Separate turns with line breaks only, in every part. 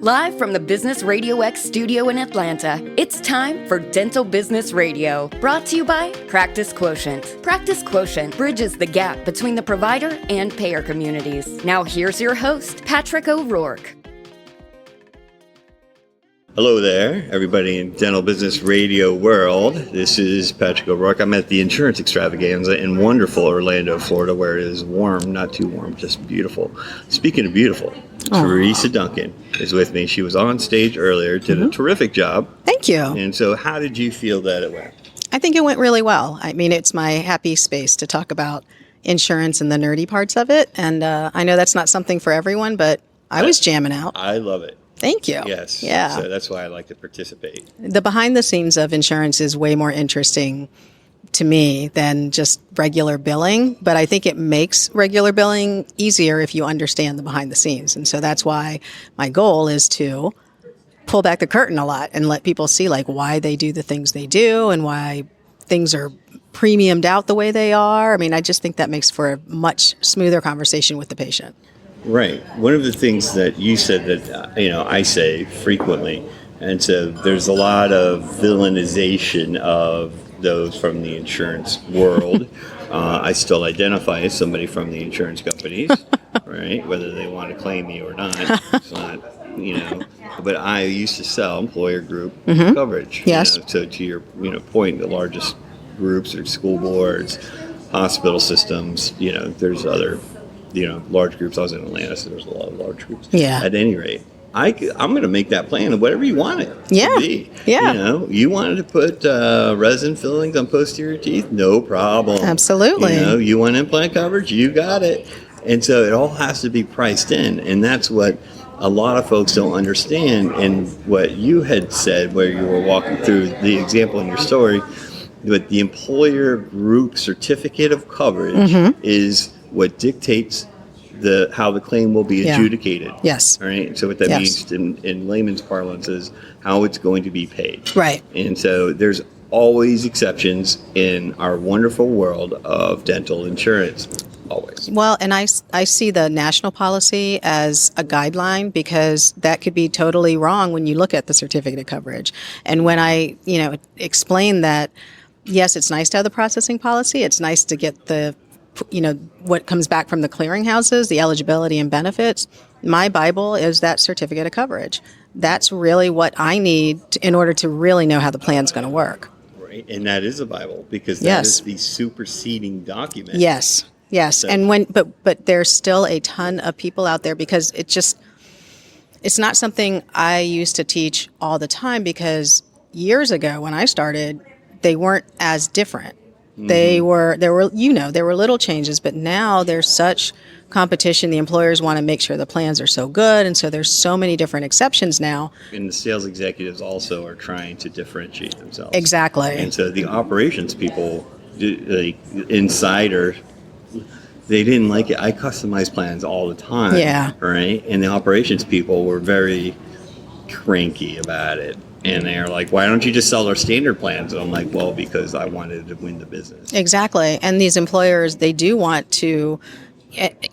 Live from the Business RadioX studio in Atlanta, it's time for Dental Business Radio. Brought to you by Practice Quotient. Practice Quotient bridges the gap between the provider and payer communities. Now here's your host, Patrick O'Rourke.
Hello there, everybody in Dental Business Radio world. This is Patrick O'Rourke. I'm at the Insurance Extravaganza in wonderful Orlando, Florida, where it is warm, not too warm, just beautiful. Speaking of beautiful, Teresa Duncan is with me. She was on stage earlier, did a terrific job.
Thank you.
And so how did you feel that it went?
I think it went really well. I mean, it's my happy space to talk about insurance and the nerdy parts of it. And I know that's not something for everyone, but I was jamming out.
I love it.
Thank you.
Yes.
Yeah.
So that's why I like to participate.
The behind the scenes of insurance is way more interesting to me than just regular billing, but I think it makes regular billing easier if you understand the behind the scenes. And so that's why my goal is to pull back the curtain a lot and let people see like why they do the things they do and why things are premiumed out the way they are. I mean, I just think that makes for a much smoother conversation with the patient.
Right. One of the things that you said that, I say frequently, and so there's a lot of villainization of those from the insurance world. I still identify as somebody from the insurance companies, right? Whether they want to claim me or not. It's not, but I used to sell employer group coverage.
Yes.
So to your, point, the largest groups are school boards, hospital systems, there's other large groups. I was in Atlanta, so there's a lot of large groups.
Yeah.
At any rate, I'm going to make that plan of whatever you want it to be.
Yeah.
You wanted to put resin fillings on posterior teeth? No problem.
Absolutely.
You want implant coverage? You got it. And so it all has to be priced in. And that's what a lot of folks don't understand. And what you had said where you were walking through the example in your story, but the employer group certificate of coverage is what dictates how the claim will be adjudicated.
Yes.
All right. So what that means in layman's parlance is how it's going to be paid.
Right.
And so there's always exceptions in our wonderful world of dental insurance. Always.
Well, and I see the national policy as a guideline because that could be totally wrong when you look at the certificate of coverage. And when I, explain that, yes, it's nice to have the processing policy. It's nice to get the what comes back from the clearinghouses, the eligibility and benefits. My Bible is that certificate of coverage. That's really what I need in order to really know how the plan's going to work.
Right. And that is a Bible because that is the superseding document.
Yes. Yes. So. And but there's still a ton of people out there because it's not something I used to teach all the time because years ago when I started, they weren't as different. There were little changes, but now there's such competition. The employers want to make sure the plans are so good, and so there's so many different exceptions now.
And the sales executives also are trying to differentiate themselves.
Exactly.
And so the operations people, the insider, they didn't like it. I customize plans all the time.
Yeah.
Right? And the operations people were very cranky about it. And they're like, why don't you just sell our standard plans? And I'm like, well, because I wanted to win the business. Exactly.
And these employers, they do want to,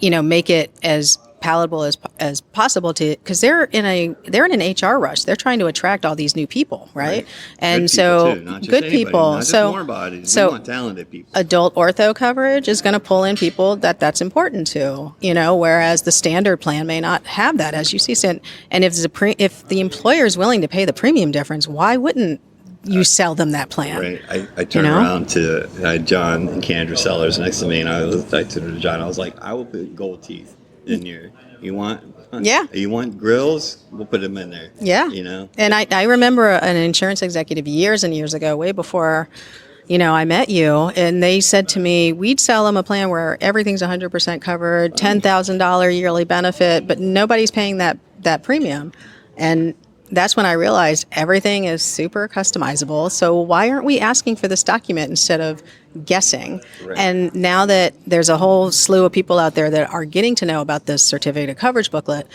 make it as palatable as possible because they're in an HR rush. They're trying to attract all these new people, right? And
good
so
people too, not just
good
anybody,
people.
Not just
so
more bodies.
So
we want talented people.
Adult ortho coverage is going to pull in people that's important to, whereas the standard plan may not have that, as you see. And if the employer is willing to pay the premium difference, why wouldn't you sell them that plan?
Right. I turned around to John and Kendra Sellers next to me, and I said to John, I was like, I will put gold teeth in your. You want grills? We'll put them in there.
Yeah. And I remember an insurance executive years and years ago, way before, I met you, and they said to me, we'd sell them a plan where everything's 100% covered, $10,000 yearly benefit, but nobody's paying that premium. And that's when I realized everything is super customizable. So why aren't we asking for this document instead of guessing? Right. And now that there's a whole slew of people out there that are getting to know about this certificate of coverage booklet,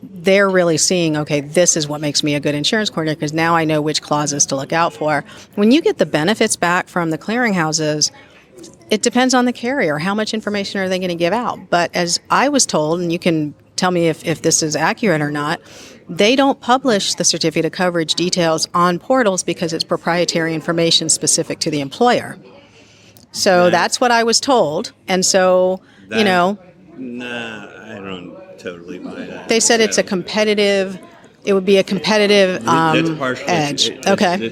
they're really seeing, okay, this is what makes me a good insurance coordinator because now I know which clauses to look out for. When you get the benefits back from the clearinghouses, it depends on the carrier. How much information are they going to give out? But as I was told, and you can tell me if this is accurate or not, They don't publish the certificate of coverage details on portals because it's proprietary information specific to the employer. So that's what I was told. And so,
Nah, I don't totally buy that.
they said it's a competitive, it would be a competitive
That's partially
edge. Okay.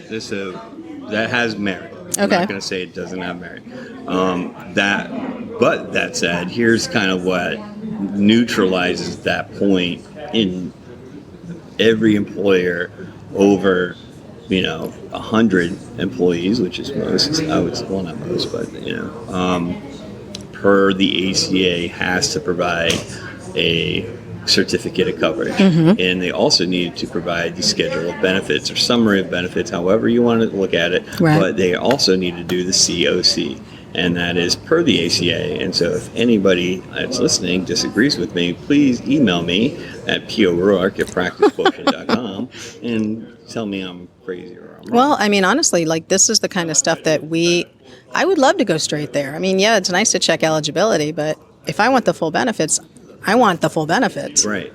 That has merit. I'm
Okay.
not going to say it doesn't have merit. But that said, here's kind of what neutralizes that point in every employer over 100 employees, which is most. I would say, well, not most, but per the ACA has to provide a certificate of coverage, and they also need to provide the schedule of benefits or summary of benefits, however you want to look at it.
Right.
But they also need to do the COC, and that is per the ACA. And so if anybody that's listening disagrees with me, please email me at PORourke@practicequotient.com and tell me I'm crazy or I'm wrong.
Well, I mean, honestly, like this is the kind of stuff that I would love to go straight there. I mean, yeah, it's nice to check eligibility, but if I want the full benefits, I want the full benefits.
Right.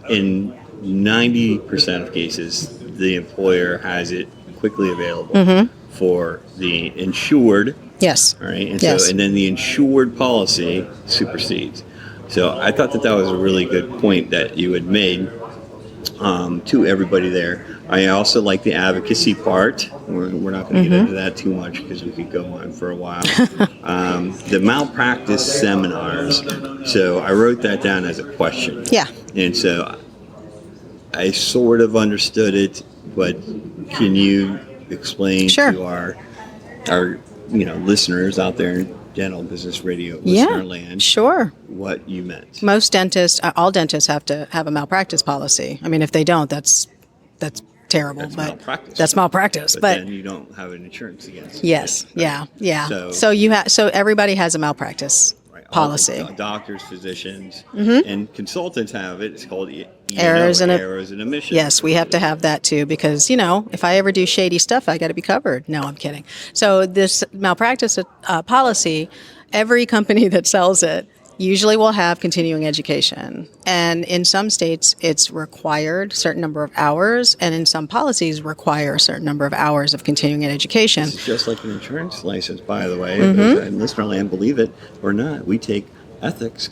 In
90% of cases, the employer has it quickly available for the insured.
Yes.
All right. And
Yes.
and then the insured policy supersedes. So I thought that was a really good point that you had made to everybody there. I also like the advocacy part. We're not going to get into that too much because we could go on for a while. The malpractice seminars. So I wrote that down as a question.
Yeah.
And so I sort of understood it, but can you explain
Sure.
to our listeners out there in dental business radio listener land
Sure.
what you meant?
Most dentists, all dentists have to have a malpractice policy. I mean, if they don't, that's terrible.
That's
but
malpractice.
That's malpractice.
But then you don't have an insurance against it.
Yes.
Right?
Yeah.
So-
So everybody has a malpractice
Right.
policy.
All the doctors, physicians, and consultants have it. It's called
Errors and
omissions.
Yes, we have to have that too because, if I ever do shady stuff, I got to be covered. No, I'm kidding. So this malpractice policy, every company that sells it usually will have continuing education. And in some states, it's required a certain number of hours, and in some policies require a certain number of hours of continuing education.
It's just like an insurance license, by the way. And listener land, believe it or not, we take ethics,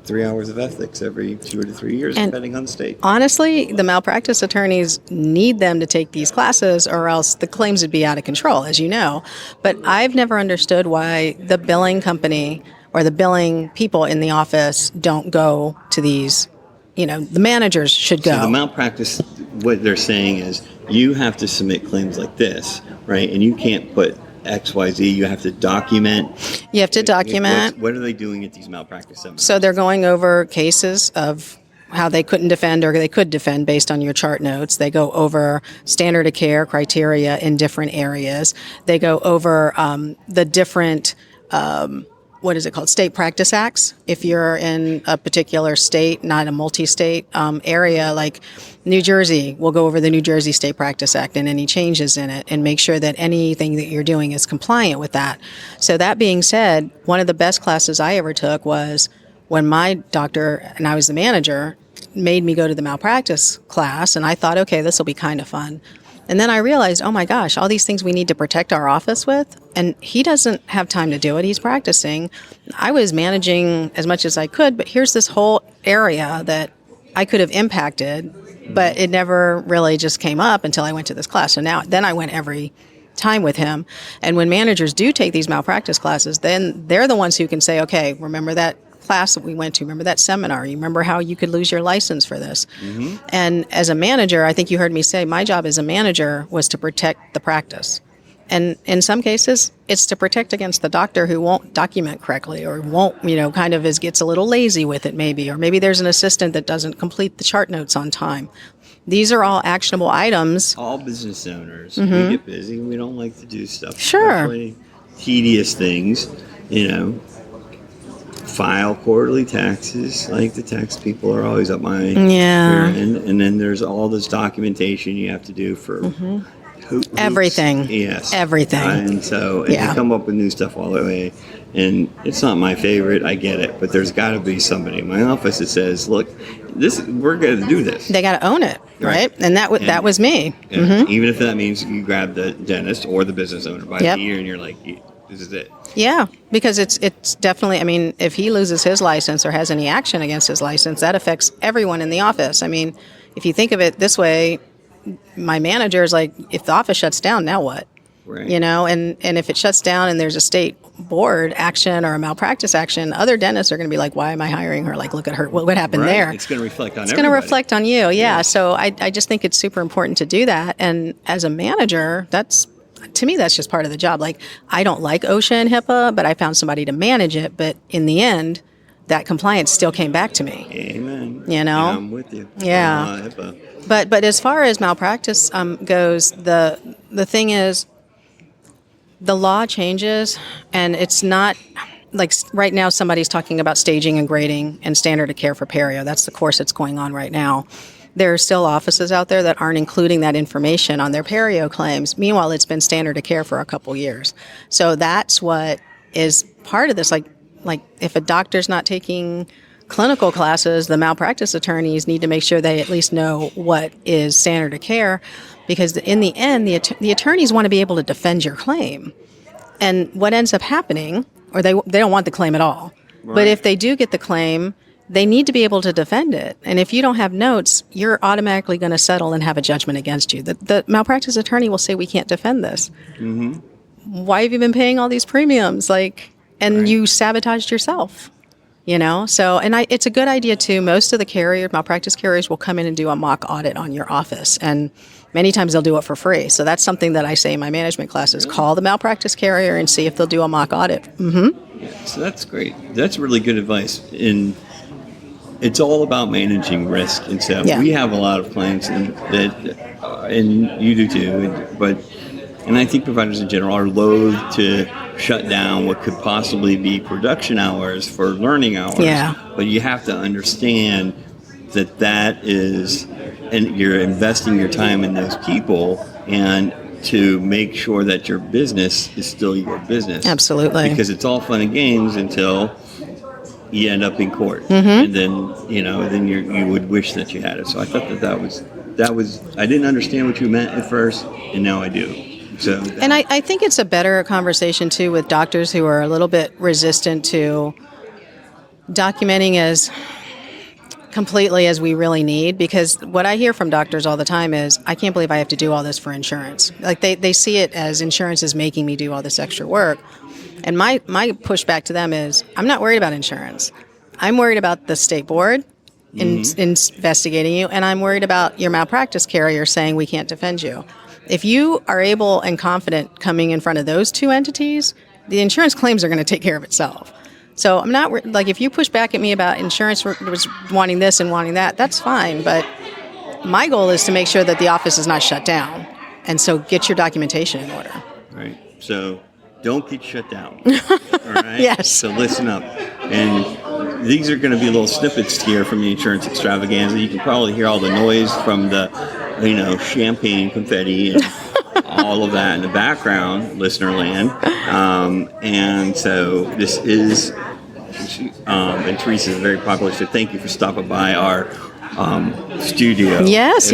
3 hours of ethics every 2 to 3 years,
And
depending on the state.
Honestly, the malpractice attorneys need them to take these classes or else the claims would be out of control, as you know. But I've never understood why the billing company or the billing people in the office don't go to these. The managers should go.
So the malpractice, what they're saying is you have to submit claims like this, right? And you can't put XYZ. You have to document.
You have to document.
What are they doing at these malpractice seminars?
So they're going over cases of how they couldn't defend or they could defend based on your chart notes. They go over standard of care criteria in different areas. They go over the different what is it called? State practice acts. If you're in a particular state, not a multi-state area like New Jersey, we'll go over the New Jersey State Practice Act and any changes in it and make sure that anything that you're doing is compliant with that. So that being said, one of the best classes I ever took was when my doctor, and I was the manager, made me go to the malpractice class, and I thought, okay, this will be kind of fun. And then I realized, oh my gosh, all these things we need to protect our office with, and he doesn't have time to do it. He's practicing. I was managing as much as I could, but here's this whole area that I could have impacted, but it never really just came up until I went to this class. So then I went every time with him. And when managers do take these malpractice classes, then they're the ones who can say, okay, remember that class that we went to, remember that seminar, you remember how you could lose your license for this. And as a manager, I think you heard me say my job as a manager was to protect the practice. And in some cases, it's to protect against the doctor who won't document correctly or won't, kind of gets a little lazy with it maybe, or maybe there's an assistant that doesn't complete the chart notes on time. These are all actionable items.
All business owners, we get busy. We don't like to do stuff.
Sure.
Especially tedious things, file quarterly taxes. Like the tax people are always up my rear end. And then there's all this documentation you have to do for hoops.
Everything.
Yes.
Everything.
And so they come up with new stuff all the way. And it's not my favorite, I get it, but there's got to be somebody in my office that says, look, we're going to do this.
They got to own it, right? And that was me.
Even if that means you grab the dentist or the business owner by the ear and you're like, this is it.
Yeah, because it's definitely, I mean, if he loses his license or has any action against his license, that affects everyone in the office. I mean, if you think of it this way, my manager is like, if the office shuts down, now what?
Right.
You know, and if it shuts down and there's a state board action or a malpractice action, other dentists are going to be like, why am I hiring her? Like, look at her. What happened there?
It's going to reflect on
It's going to reflect on you. Yeah. So I just think it's super important to do that. And as a manager, to me, that's just part of the job. Like, I don't like OSHA and HIPAA, but I found somebody to manage it. But in the end, that compliance still came back to me.
Amen.
You know?
And I'm with you.
Yeah.
HIPAA.
But as far as malpractice goes, the thing is, the law changes, and it's not like right now somebody's talking about staging and grading and standard of care for perio. That's the course that's going on right now. There are still offices out there that aren't including that information on their perio claims. Meanwhile, it's been standard of care for a couple years. So that's what is part of this. Like if a doctor's not taking clinical classes, the malpractice attorneys need to make sure they at least know what is standard of care, because in the end, the attorneys want to be able to defend your claim. And what ends up happening, or they don't want the claim at all. Right. But if they do get the claim, they need to be able to defend it. And if you don't have notes, you're automatically going to settle and have a judgment against you. The malpractice attorney will say, we can't defend this. Mm-hmm. Why have you been paying all these premiums? And you sabotaged yourself. You know, so, and it's a good idea too. Most of the malpractice carriers will come in and do a mock audit on your office, and many times they'll do it for free. So that's something that I say in my management classes: call the malpractice carrier and see if they'll do a mock audit. Mm-hmm.
Yeah, so that's great. That's really good advice. And it's all about managing risk. And so we have a lot of clients and you do too. And I think providers in general are loath to shut down what could possibly be production hours for learning hours.
Yeah.
But you have to understand that is, and you're investing your time in those people, and to make sure that your business is still your business.
Absolutely.
Because it's all fun and games until you end up in court. Mm-hmm. And then you would wish that you had it. So I thought that was I didn't understand what you meant at first, and now I do. So
and I think it's a better conversation too with doctors who are a little bit resistant to documenting as completely as we really need, because what I hear from doctors all the time is, I can't believe I have to do all this for insurance. Like they see it as insurance is making me do all this extra work. And my pushback to them is, I'm not worried about insurance. I'm worried about the state board in investigating you, and I'm worried about your malpractice carrier saying we can't defend you. If you are able and confident coming in front of those two entities, the insurance claims are going to take care of itself. So I'm not, like, if you push back at me about insurance was wanting this and wanting that, that's fine. But my goal is to make sure that the office is not shut down. And so get your documentation in order.
Right. So don't get shut down. All right?
Yes.
So listen up. And these are going to be little snippets here from the Insurance Extravaganza. You can probably hear all the noise from the, champagne confetti and all of that in the background, listener land. And so this is, and Teresa is very popular, so thank you for stopping by our studio.
Yes.